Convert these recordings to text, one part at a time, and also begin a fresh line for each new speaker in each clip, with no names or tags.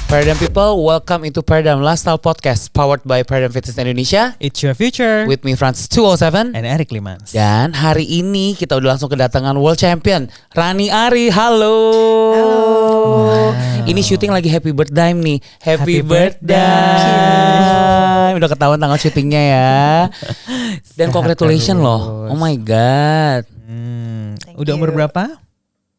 Paradigm people, welcome into Paradigm Lifestyle Podcast powered by Paradigm Fitness Indonesia.
It's your future.
With me Francis 207
and Eric Limans.
Dan hari ini kita udah langsung kedatangan World Champion Rani Ari. Halo.
Wow.
Ini syuting lagi Happy Birthday nih. Happy
Birthday.
Birthday. Udah ketahuan tanggal syutingnya ya. Dan congratulations loh. Oh my god.
Udah umur berapa?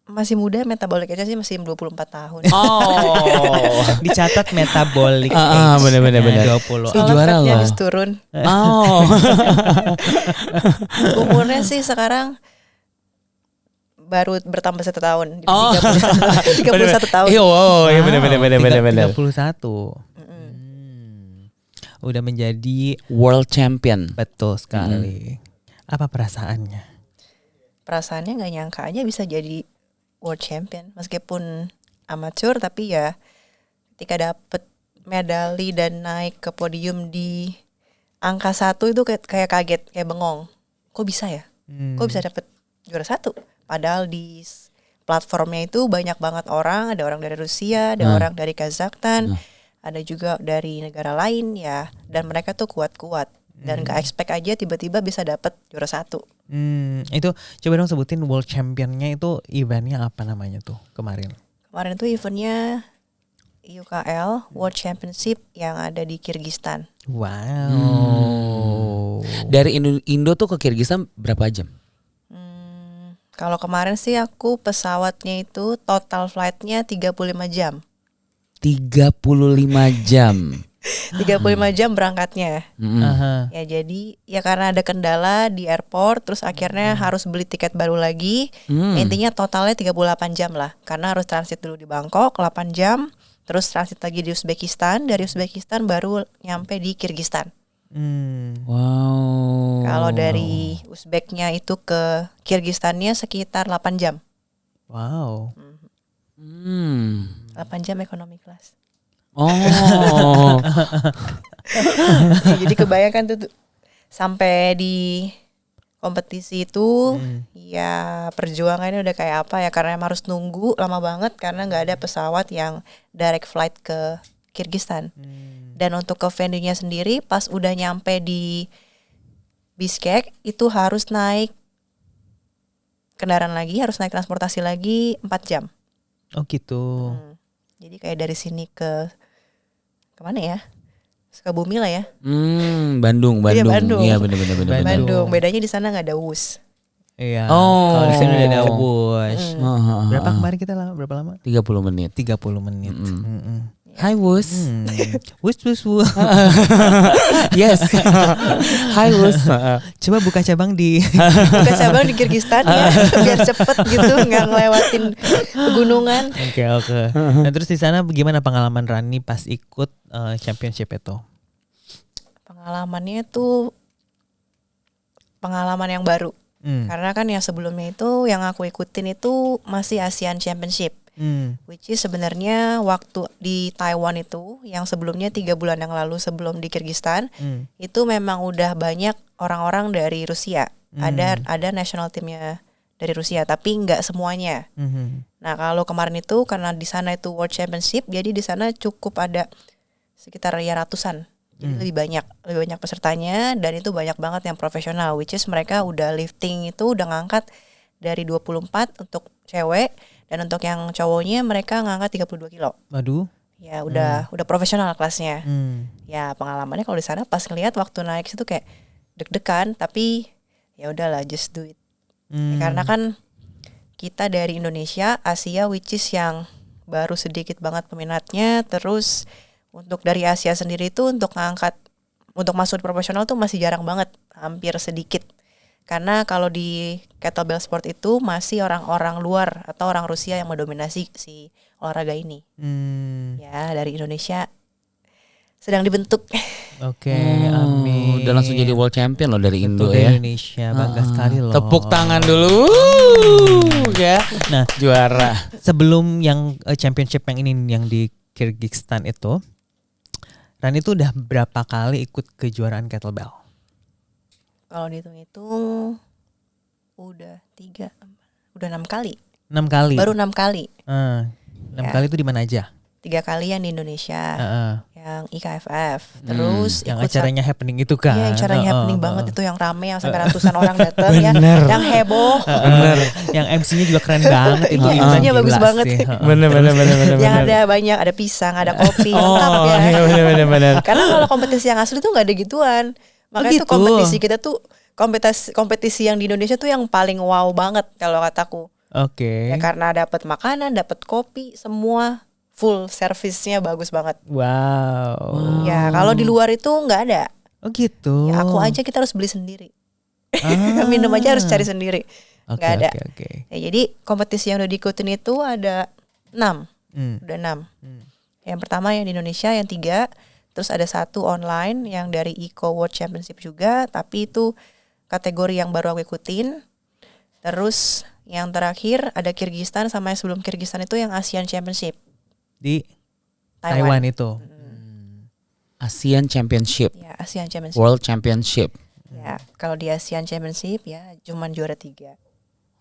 Masih muda, metabolik aja sih masih 24 tahun.
Oh.
Dicatat metabolik
bener.
20.
Juara
fatnya
loh.
habis turun.
Oh.
Umurnya sih sekarang baru bertambah 1 tahun. Jadi
Oh.
31 tahun.
Iya, iya bener.
31. Udah menjadi
World Champion.
betul sekali. Apa perasaannya?
Perasaannya gak nyangka aja bisa jadi World Champion. Meskipun amatur tapi ya ketika dapet medali dan naik ke podium di angka 1 itu kayak kaget, kayak bengong. Kok bisa ya? Kok bisa dapet juara 1? Padahal di platformnya itu banyak banget orang. Ada orang dari Rusia, ada orang dari Kazakhstan, ada juga dari negara lain ya. Dan mereka tuh kuat-kuat. Dan gak expect aja tiba-tiba bisa dapet juara 1.
Itu coba dong sebutin World Championnya itu eventnya apa namanya tuh kemarin?
Kemarin tuh eventnya UKL World Championship yang ada di Kyrgyzstan.
Wow.
Dari Indo tuh ke Kyrgyzstan berapa jam?
Kalau kemarin sih aku pesawatnya itu total flightnya 35 jam.
35 jam.
35 jam berangkatnya. Ya jadi ya karena ada kendala di airport, terus akhirnya harus beli tiket baru lagi. Intinya totalnya 38 jam lah. Karena harus transit dulu di Bangkok 8 jam, terus transit lagi di Uzbekistan, dari Uzbekistan baru nyampe di Kyrgyzstan.
Wow.
Kalau dari Uzbeknya itu ke Kyrgyzstannya sekitar 8 jam.
Wow.
8 jam ekonomi kelas.
Oh.
Ya, jadi kebayangkan tuh sampai di kompetisi itu ya perjuangannya udah kayak apa ya, karena harus nunggu lama banget karena nggak ada pesawat yang direct flight ke Kyrgyzstan. Dan untuk ke venue-nya sendiri pas udah nyampe di Bishkek itu harus naik kendaraan lagi, harus naik transportasi lagi 4 jam.
Oh gitu.
Jadi kayak dari sini ke mana ya? Sukabumi lah ya.
Bandung.
Iya, Bandung.
Iya benar.
Bandung. Bedanya di sana nggak ada WUS.
Iya.
Oh.
Kalau di sini udah ada Wush. Berapa kemarin kita berapa lama?
30 menit.
30 menit.
Hai Wus.
Wus.
Yes. Hai Wus.
Coba buka cabang di
Bukan cabang di Kyrgyzstan ya, biar cepet gitu, nggak ngelewatin pegunungan.
Oke. Nah terus di sana gimana pengalaman Rani pas ikut championship itu?
Pengalamannya tuh pengalaman yang baru. Karena kan yang sebelumnya itu yang aku ikutin itu masih Asian Championship. Which is sebenarnya waktu di Taiwan itu yang sebelumnya 3 bulan yang lalu sebelum di Kyrgyzstan itu memang udah banyak orang-orang dari Rusia. Ada national teamnya dari Rusia tapi nggak semuanya. Nah kalau kemarin itu karena di sana itu World Championship, jadi di sana cukup ada sekitar ya ratusan. Jadi lebih banyak pesertanya dan itu banyak banget yang profesional, which is mereka udah lifting itu udah ngangkat dari 24 untuk cewek. Dan untuk yang cowoknya mereka ngangkat 32 kilo.
Waduh.
Ya udah profesional kelasnya. Ya pengalamannya kalau di sana pas ngelihat waktu naik situ kayak deg-degan, tapi ya udahlah just do it. Ya, karena kan kita dari Indonesia, Asia which is yang baru sedikit banget peminatnya, terus untuk dari Asia sendiri itu untuk ngangkat untuk masuk profesional tuh masih jarang banget, hampir sedikit. Karena kalau di kettlebell sport itu masih orang-orang luar atau orang Rusia yang mendominasi si olahraga ini. Ya dari Indonesia sedang dibentuk.
Oke, amin.
Udah langsung jadi World Champion loh dari Indo
dari
ya.
Indonesia, bangga sekali loh.
Tepuk tangan dulu. Ya.
Nah
juara.
Sebelum yang championship yang ini yang di Kyrgyzstan itu, Rani itu udah berapa kali ikut kejuaraan kettlebell?
Kalau dihitung-hitung udah 6 kali.
6 kali.
Baru 6 kali.
6 kali itu di mana aja?
3 kali yang di Indonesia, yang IKFF, terus
yang acaranya happening itu kan?
Iya, acaranya happening banget itu yang rame, yang sampai ratusan orang datang ya, yang heboh.
Bener. Yang MC-nya juga keren banget itu.
MC-nya bagus banget.
Bener.
Yang ada banyak, ada pisang, ada kopi, lengkap ya.
Bener.
Karena kalau kompetisi yang asli tuh nggak ada gituan. Makanya tuh kompetisi kita tuh kompetisi yang di Indonesia tuh yang paling wow banget kalau kataku.
Oke.
Ya karena dapat makanan, dapat kopi, semua full service-nya bagus banget.
Wow.
Ya kalau di luar itu nggak ada.
Oh gitu.
Ya aku aja kita harus beli sendiri. Minum aja harus cari sendiri. Nggak ada.
Okay.
Ya, jadi kompetisi yang udah diikutin itu ada 6. Udah 6. Yang pertama yang di Indonesia yang 3. Terus ada 1 online yang dari Eco World Championship juga. Tapi itu kategori yang baru aku ikutin. Terus yang terakhir ada Kyrgyzstan, sama yang sebelum Kyrgyzstan itu yang Asian Championship.
Di Taiwan itu.
ASEAN Championship.
Ya, ASEAN Championship.
World Championship.
Ya, kalau di ASEAN Championship ya cuman juara 3.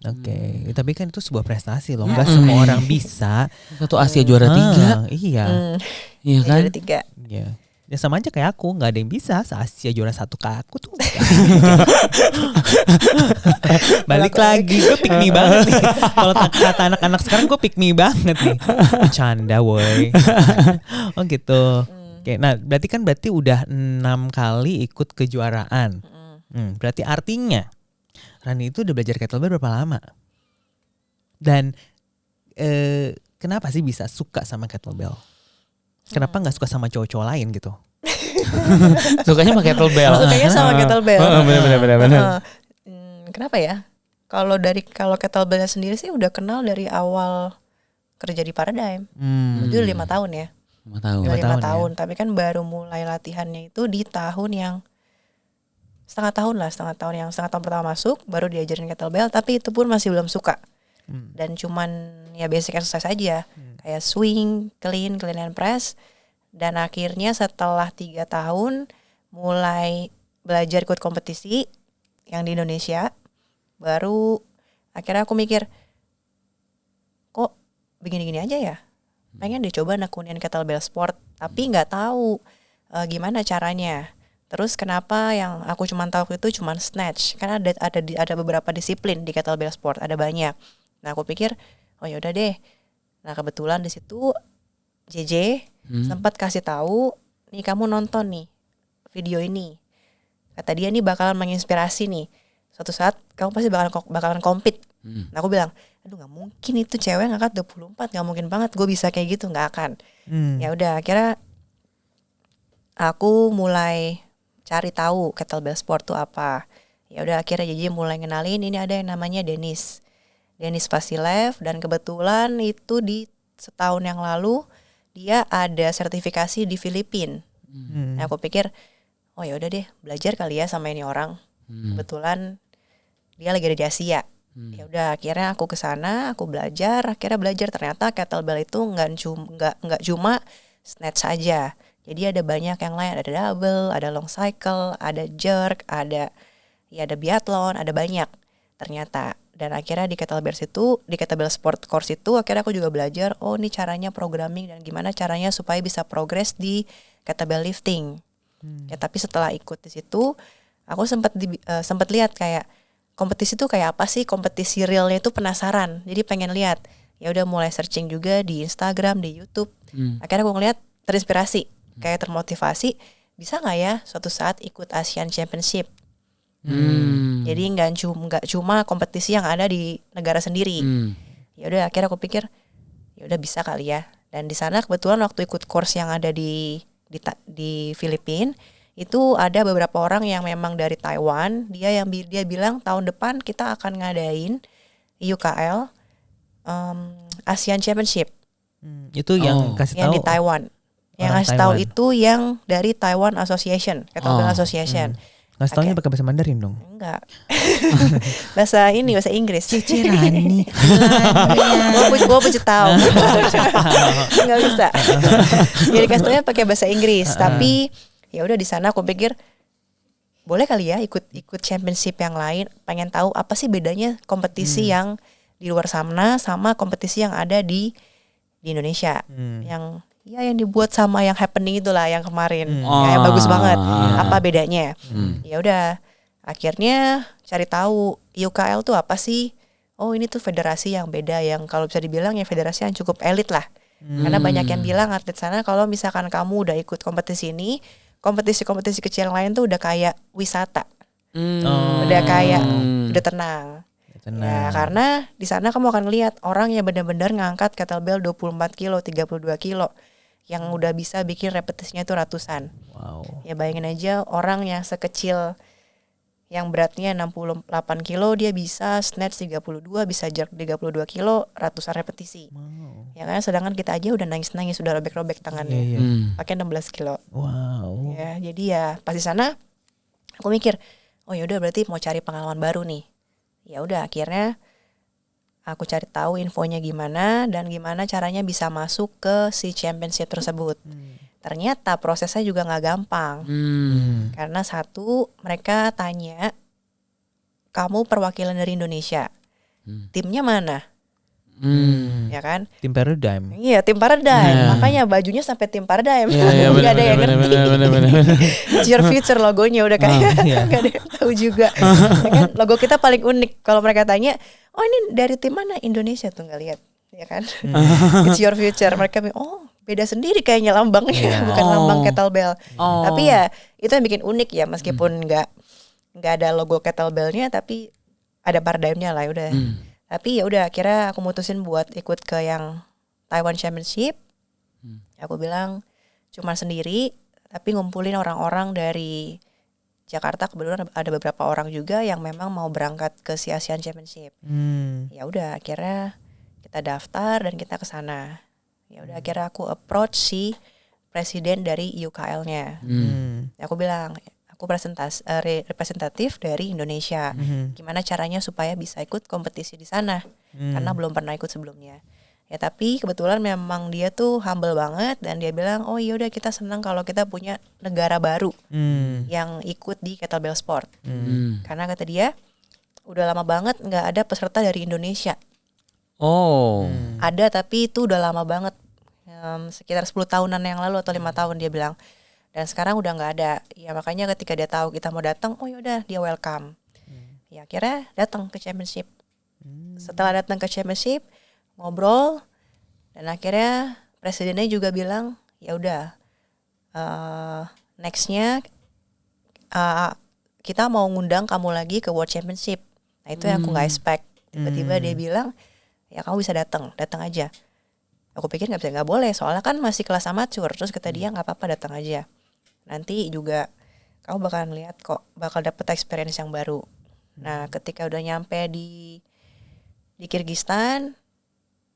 Oke, tapi kan itu sebuah prestasi loh. Enggak semua orang bisa.
Satu Asia juara 3.
Iya.
Iya kan?
Juara 3.
Iya. Ya sama aja kayak aku, nggak ada yang bisa. Se-Asia juara 1 ke aku tuh. Balik lagi, gue pick me banget nih. Kalau kata anak-anak sekarang gue pick me banget nih. Bercanda woi. Oh gitu. Oke, nah berarti udah 6 kali ikut kejuaraan. Berarti artinya Rani itu udah belajar kettlebell berapa lama? Dan kenapa sih bisa suka sama kettlebell? Kenapa nggak suka sama cowok-cowok lain gitu?
Sukanya sama kettlebell.
Sukanya sama kettlebell.
Bener.
Kenapa ya? Kalau kettlebell sendiri sih udah kenal dari awal kerja di Paradigm. Itu 5 tahun ya.
5 tahun.
5 tahun. Tapi kan baru mulai latihannya itu di tahun yang setengah tahun yang setengah tahun pertama masuk, baru diajarin kettlebell. Tapi itu pun masih belum suka. Dan cuman ya basic exercise aja. Kayak swing, clean and press. Dan akhirnya setelah 3 tahun mulai belajar ikut kompetisi yang di Indonesia, baru akhirnya aku mikir, kok begini-gini aja ya? Pengen deh coba nekunin kettlebell sport, tapi nggak tahu gimana caranya. Terus kenapa yang aku cuma tahu itu cuma snatch? Karena ada beberapa disiplin di kettlebell sport, ada banyak. Nah aku pikir, oh yaudah deh. Nah kebetulan di situ JJ sempat kasih tahu, nih kamu nonton nih video ini. Kata dia nih bakalan menginspirasi nih. Suatu saat kamu pasti bakalan compete. Nah aku bilang, aduh nggak mungkin itu cewek ngangkat 24, nggak mungkin banget gue bisa kayak gitu, nggak akan. Ya udah akhirnya aku mulai cari tahu kettlebell sport tuh apa. Ya udah akhirnya JJ mulai ngenalin, ini ada yang namanya Denis Vasilev, dan kebetulan itu di setahun yang lalu dia ada sertifikasi di Filipina. Nah, aku pikir, oh ya udah deh, belajar kali ya sama ini orang. Kebetulan dia lagi ada di Asia. Ya udah akhirnya aku ke sana, aku belajar, ternyata kettlebell itu nggak cuma snatch saja. Jadi ada banyak yang lain, ada double, ada long cycle, ada jerk, ada biathlon, ada banyak ternyata. Dan akhirnya di kettlebell sport course itu akhirnya aku juga belajar, oh ini caranya programming dan gimana caranya supaya bisa progres di kettlebell lifting. Ya tapi setelah ikut di situ, aku sempat lihat kayak kompetisi itu kayak apa sih, kompetisi realnya itu penasaran. Jadi pengen lihat. Ya udah mulai searching juga di Instagram, di YouTube. Akhirnya aku ngeliat terinspirasi, kayak termotivasi, bisa nggak ya suatu saat ikut Asian Championship. Jadi nggak cuma kompetisi yang ada di negara sendiri. Ya udah akhirnya aku pikir ya udah bisa kali ya. Dan di sana kebetulan waktu ikut course yang ada di Filipina itu ada beberapa orang yang memang dari Taiwan. Dia bilang tahun depan kita akan ngadain UKL Asian Championship.
Itu yang kasih tahu
yang di Taiwan. Yang kasih tahu itu yang dari Taiwan Association, Kettlebell Association.
Ngasih taunya pakai bahasa Mandarin dong?
Enggak. bahasa Inggris.
Rani.
Gua punya tahu. Enggak bisa. Jadi kasih taunya pakai bahasa Inggris, tapi ya udah di sana aku pikir boleh kali ya ikut championship yang lain, pengen tahu apa sih bedanya kompetisi yang di luar sana sama kompetisi yang ada di Indonesia. Ya yang dibuat sama yang happening itulah yang kemarin. Ya, yang bagus banget. Apa bedanya? Ya udah, akhirnya cari tahu UKL tuh apa sih? Oh ini tuh federasi yang beda, yang kalau bisa dibilang ya federasi yang cukup elit lah. Karena banyak yang bilang atlet sana kalau misalkan kamu udah ikut kompetisi ini, kompetisi-kompetisi kecil yang lain tuh udah kayak wisata. Udah kayak udah tenang. Ya, karena di sana kamu akan lihat orang yang benar-benar ngangkat kettlebell 24 kilo, 32 kilo yang udah bisa bikin repetisinya itu ratusan.
Wow.
Ya bayangin aja orang yang sekecil yang beratnya 68 kilo dia bisa snatch 32, bisa jerk 32 kilo, ratusan repetisi.
Wow.
Ya kan sedangkan kita aja udah nangis-nangis, sudah robek-robek tangannya. Pakai 16 kilo.
Wow.
Ya, jadi ya pas di sana aku mikir, oh ya udah berarti mau cari pengalaman baru nih. Ya udah akhirnya aku cari tahu infonya gimana dan gimana caranya bisa masuk ke si championship tersebut. Ternyata prosesnya juga nggak gampang. Karena satu, mereka tanya, kamu perwakilan dari Indonesia, timnya mana? Ya kan?
Tim Paradigm.
Iya, tim Paradigm. Makanya bajunya sampai tim Paradigm.
Iya,
Nggak ada yang ngerti.
bener.
It's your future logonya udah kayak nggak ada yang tahu juga. Ya kan? Logo kita paling unik. Kalau mereka tanya, oh ini dari tim mana? Indonesia tuh nggak lihat, ya kan? It's your future. Mereka bilang, oh beda sendiri kayaknya lambangnya, bukan lambang kettlebell. Tapi ya itu yang bikin unik ya, meskipun nggak ada logo kettlebellnya, tapi ada paradigmnya lah, udah. Tapi ya udah akhirnya aku mutusin buat ikut ke yang Taiwan Championship. Aku bilang cuma sendiri, tapi ngumpulin orang-orang dari Jakarta. Kebetulan ada beberapa orang juga yang memang mau berangkat ke si Asian Championship. Ya udah akhirnya kita daftar dan kita ke sana. Ya udah akhirnya aku approach si presiden dari UKL-nya. Aku bilang, aku representatif dari Indonesia. Gimana caranya supaya bisa ikut kompetisi di sana? Karena belum pernah ikut sebelumnya. Ya tapi kebetulan memang dia tuh humble banget dan dia bilang, oh iya udah kita senang kalau kita punya negara baru yang ikut di kettlebell sport. Karena kata dia udah lama banget nggak ada peserta dari Indonesia. Ada tapi itu udah lama banget, sekitar 10 tahunan yang lalu atau 5 tahun dia bilang. Dan sekarang udah nggak ada. Ya makanya ketika dia tahu kita mau datang, oh yaudah dia welcome. Ya akhirnya datang ke championship. Setelah datang ke championship, ngobrol, dan akhirnya presidennya juga bilang, ya udah, nextnya kita mau ngundang kamu lagi ke World Championship. Nah itu yang aku nggak expect. Tiba-tiba dia bilang, ya kamu bisa datang aja. Aku pikir nggak boleh, soalnya kan masih kelas amatur. Terus kata dia nggak apa-apa, datang aja. Nanti juga kamu bakalan lihat kok, bakal dapet experience yang baru. Nah ketika udah nyampe di Kyrgyzstan,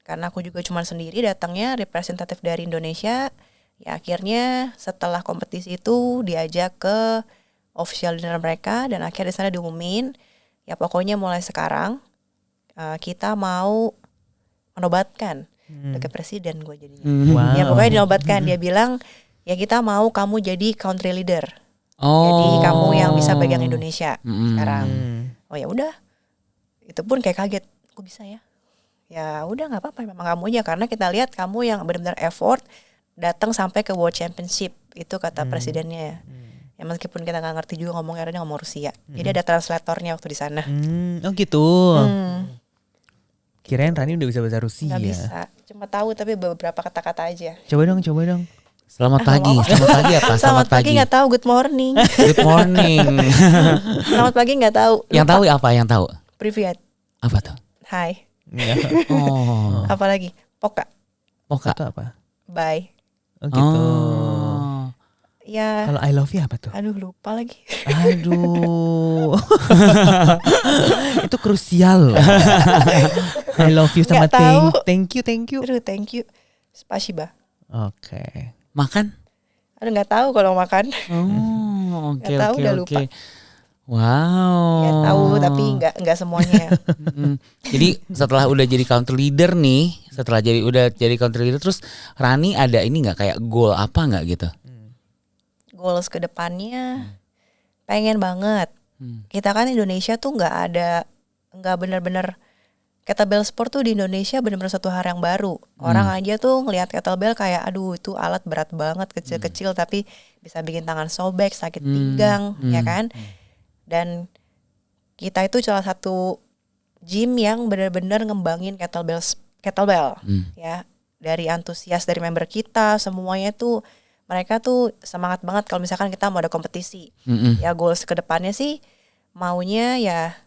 karena aku juga cuma sendiri datangnya, representatif dari Indonesia, ya akhirnya setelah kompetisi itu diajak ke official dinner mereka, dan akhirnya di sana diumumin, ya pokoknya mulai sekarang kita mau menobatkan ke presiden gue jadinya. Ya pokoknya dinobatkan, dia bilang ya kita mau kamu jadi country leader. Jadi kamu yang bisa pegang Indonesia sekarang. Oh ya udah, itu pun kayak kaget, kok bisa ya? Ya udah nggak apa-apa, memang kamu aja, karena kita lihat kamu yang benar-benar effort datang sampai ke World Championship, itu kata presidennya. Ya meskipun kita nggak ngerti juga ngomongnya, dia ngomong Rusia. Jadi ada translatornya waktu di sana.
Oh gitu. Kirain Rani udah bisa bahasa Rusia.
Nggak bisa, cuma tahu tapi beberapa kata-kata aja.
Coba dong.
Selamat pagi apa?
Selamat pagi nggak tahu, good morning.
Good morning.
Selamat pagi nggak tahu.
Yang tahu apa? Yang tahu?
Privyet.
Apa tuh?
Hai. Apa lagi? Poka.
Itu apa?
Bye.
Oh gitu.
Ya.
Kalau I love you apa tuh?
Aduh lupa lagi.
Aduh. Itu krusial. I love you sama thank you.
Aduh thank you. Spasiba.
Oke.
Makan?
Aduh nggak tahu kalau makan.
Oke.
Udah lupa.
Wow.
Ya tahu tapi nggak semuanya.
Jadi setelah udah jadi country leader nih, udah jadi country leader, terus Rani ada ini nggak kayak goal apa nggak gitu?
Goals ke depannya pengen banget. Kita kan Indonesia tuh nggak benar-benar kettlebell sport tuh di Indonesia benar-benar suatu hal yang baru. Orang aja tuh ngelihat kettlebell kayak aduh itu alat berat banget kecil-kecil tapi bisa bikin tangan sobek, sakit pinggang, ya kan? Dan kita itu salah satu gym yang benar-benar ngembangin kettlebell ya. Dari antusias dari member kita semuanya tuh mereka tuh semangat banget kalau misalkan kita mau ada kompetisi. Ya goals ke depannya sih maunya ya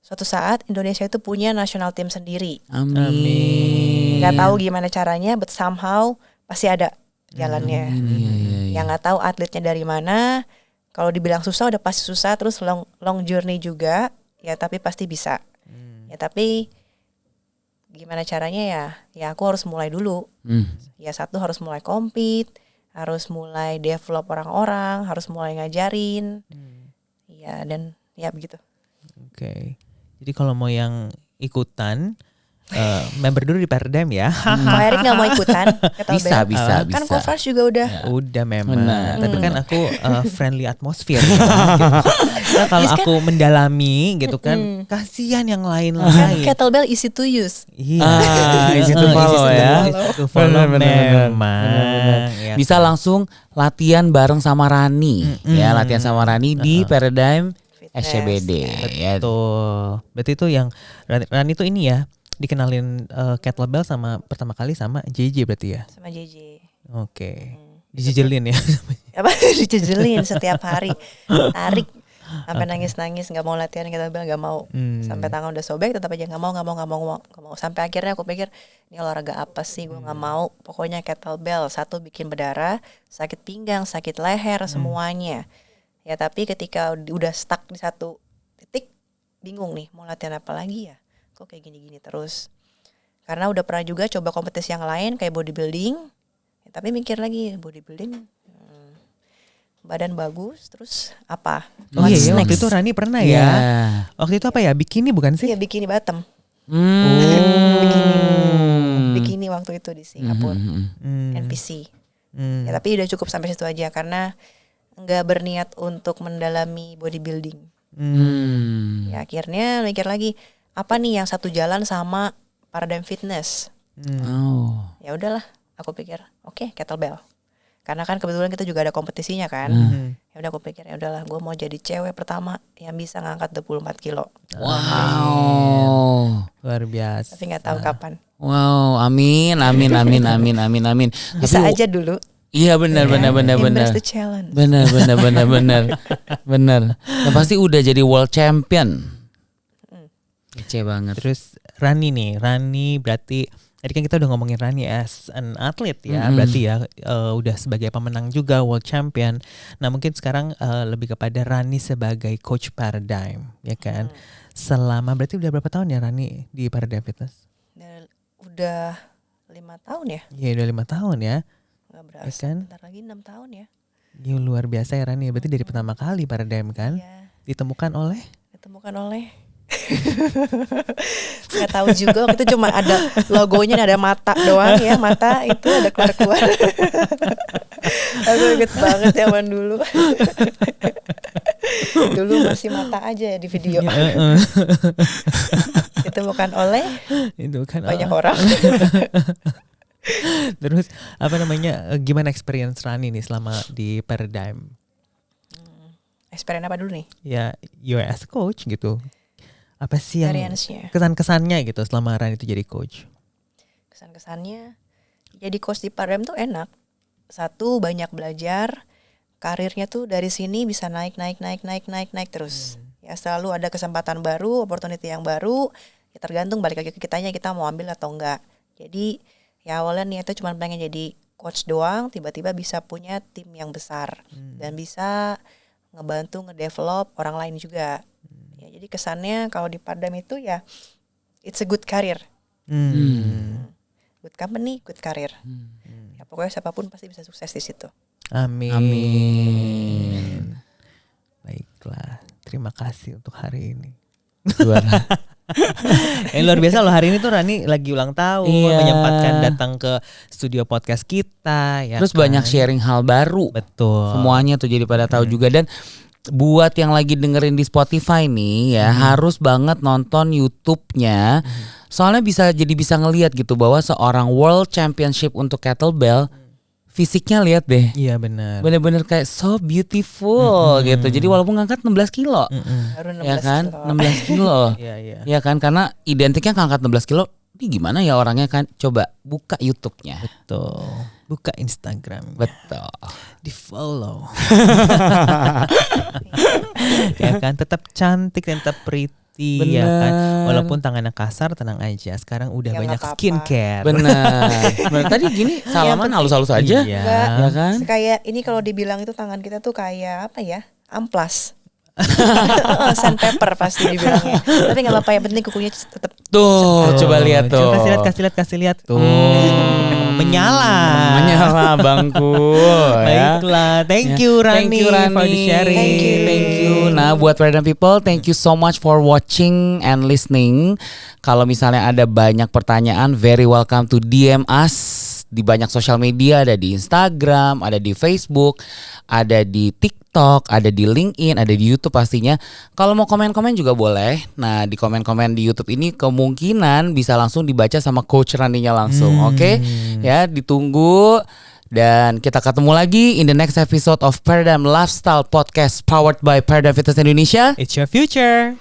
suatu saat Indonesia itu punya national team sendiri.
Amin.
Gak tahu gimana caranya, but somehow pasti ada jalannya. Yang gak tahu atletnya dari mana. Kalau dibilang susah udah pasti susah. Terus long journey juga. Ya tapi pasti bisa. Ya tapi gimana caranya ya aku harus mulai dulu. Ya satu harus mulai compete, harus mulai develop orang-orang, harus mulai ngajarin. Ya dan ya begitu.
Oke. Jadi kalau mau yang ikutan member dulu di Paradigm ya.
Kalau Erik nggak mau ikutan,
Bisa.
Kan Converse juga udah.
Udah memang.
Benar.
Tapi kan aku friendly atmosphere. Gitu. Nah, kalau aku mendalami gitu kan, kasihan yang lain-lain.
Kettlebell easy to use.
Iya.
Easy to follow ya.
Easy to follow memang. Ya.
Bisa langsung latihan bareng sama Rani. Ya latihan sama Rani di Paradigm SCBD. Ya.
Betul. Berarti itu yang Rani itu ini ya dikenalin kettlebell sama pertama kali sama JJ berarti ya.
Sama JJ.
Oke. Dijejelin ya.
Apa dijejelin setiap hari. Tarik sampai nangis-nangis nggak mau latihan kettlebell nggak mau. Sampai tangan udah sobek tetap aja nggak mau. Sampai akhirnya aku pikir ini olahraga apa sih gue nggak mau. Pokoknya kettlebell satu bikin berdarah, sakit pinggang, sakit leher semuanya. Ya tapi ketika udah stuck di satu titik bingung nih mau latihan apa lagi ya. Kok kayak gini-gini terus. Karena udah pernah juga coba kompetisi yang lain kayak bodybuilding. Ya, tapi mikir lagi bodybuilding badan bagus terus apa?
Oh iya ya, waktu itu Rani pernah ya. Waktu itu apa ya? Bikini bukan sih?
Iya bikini bottom. Bikini waktu itu di Singapura. NPC. Ya tapi udah cukup sampai situ aja karena nggak berniat untuk mendalami bodybuilding. Ya akhirnya mikir lagi apa nih yang satu jalan sama Paradigm Fitness. Ya udahlah, aku pikir oke, kettlebell. Karena kan kebetulan kita juga ada kompetisinya kan. Ya udah aku pikir ya udahlah, gue mau jadi cewek pertama yang bisa ngangkat 24 kilo.
Wow.
Luar biasa.
Tapi nggak tahu kapan.
Wow, amin.
Bisa
Tapi,
aja dulu.
Iya benar.
Embrace the challenge.
Benar. Nah, pasti udah jadi world champion. Kece banget.
Terus Rani berarti tadi kan kita udah ngomongin Rani as an athlete ya, berarti ya udah sebagai pemenang juga world champion. Nah mungkin sekarang lebih kepada Rani sebagai coach Paradigm, ya kan? Selama berarti udah berapa tahun ya Rani di Paradigm Fitness?
Udah 5 tahun ya?
Iya udah 5 tahun ya.
Gak berasa,
ya kan?
bentar lagi 6 tahun ya.
Ya, luar biasa ya Rani, berarti dari pertama kali Paradigm kan?
Iya.
Ditemukan oleh
nggak tahu juga waktu itu cuma ada logonya ada mata doang ya, mata itu ada keluar aku inget banget zaman dulu masih mata aja ya di video. Ditemukan oleh banyak orang.
Terus apa namanya, gimana experience Rani nih selama di Paradigm?
Experience apa dulu nih?
Ya, you as a coach gitu. Apa sih yang kesan-kesannya gitu selama Rani itu jadi coach?
Kesan-kesannya jadi coach di Paradigm tuh enak. Satu, banyak belajar. Karirnya tuh dari sini bisa naik terus. Ya selalu ada kesempatan baru, opportunity yang baru. Ya tergantung balik lagi ke kitanya, kita mau ambil atau enggak. Jadi ya awalnya niatnya cuma pengen jadi coach doang, tiba-tiba bisa punya tim yang besar dan bisa ngebantu ngedevelop orang lain juga. Ya, jadi kesannya kalau di Paradigm itu ya it's a good career. Good company, good career. Ya pokoknya siapapun pasti bisa sukses di situ.
Amin. Baiklah, terima kasih untuk hari ini. Luar biasa loh, hari ini tuh Rani lagi ulang tahun, menyempatkan datang ke studio podcast kita ya.
Terus banyak sharing hal baru.
Betul.
Semuanya tuh jadi pada tahu juga. Dan buat yang lagi dengerin di Spotify nih ya, harus banget nonton YouTube-nya. Soalnya bisa ngelihat gitu bahwa seorang World Championship untuk kettlebell fisiknya lihat deh.
Iya benar.
Bener-bener kayak so beautiful gitu. Jadi walaupun ngangkat 16 kilo.
Baru 16
Ya kan?
kilo.
16 kilo.
Iya.
Ya kan, karena identiknya ngangkat 16 kilo. Ini gimana ya orangnya kan? Coba buka YouTube-nya.
Betul. Buka Instagram.
Betul.
Di follow. Ya kan, tetap cantik dan tetap pretty. Ya kan, walaupun tangannya kasar tenang aja. Sekarang udah
Ya,
banyak
nggak apa-apa.
skincare.
Benar. Tadi gini salaman halus-halus aja.
Iya.
Enggak,
Ya kan?
kayak ini kalau dibilang itu tangan kita tuh kayak apa ya? Amplas. Sandpaper pasti dibilangnya. Tapi nggak apa-apa, yang penting kukunya tetap
Tuh, coba lihat tuh.
Coba kasih lihat tuh. Menyala.
Menyala bangku. Ya.
Baiklah, thank you Rani,
Thank you Rani
for the sharing.
Thank you.
Nah, buat Paradigm People, thank you so much for watching and listening. Kalau misalnya ada banyak pertanyaan, very welcome to DM us di banyak sosial media, ada di Instagram, ada di Facebook, ada di TikTok, ada di LinkedIn, ada di YouTube pastinya. Kalau mau komen-komen juga boleh. Nah, di komen-komen di YouTube ini kemungkinan bisa langsung dibaca sama Coach Raninya langsung. Oke? Ya, ditunggu. Dan kita ketemu lagi in the next episode of Paradigm Lifestyle Podcast powered by Paradigm Fitness Indonesia.
It's your future.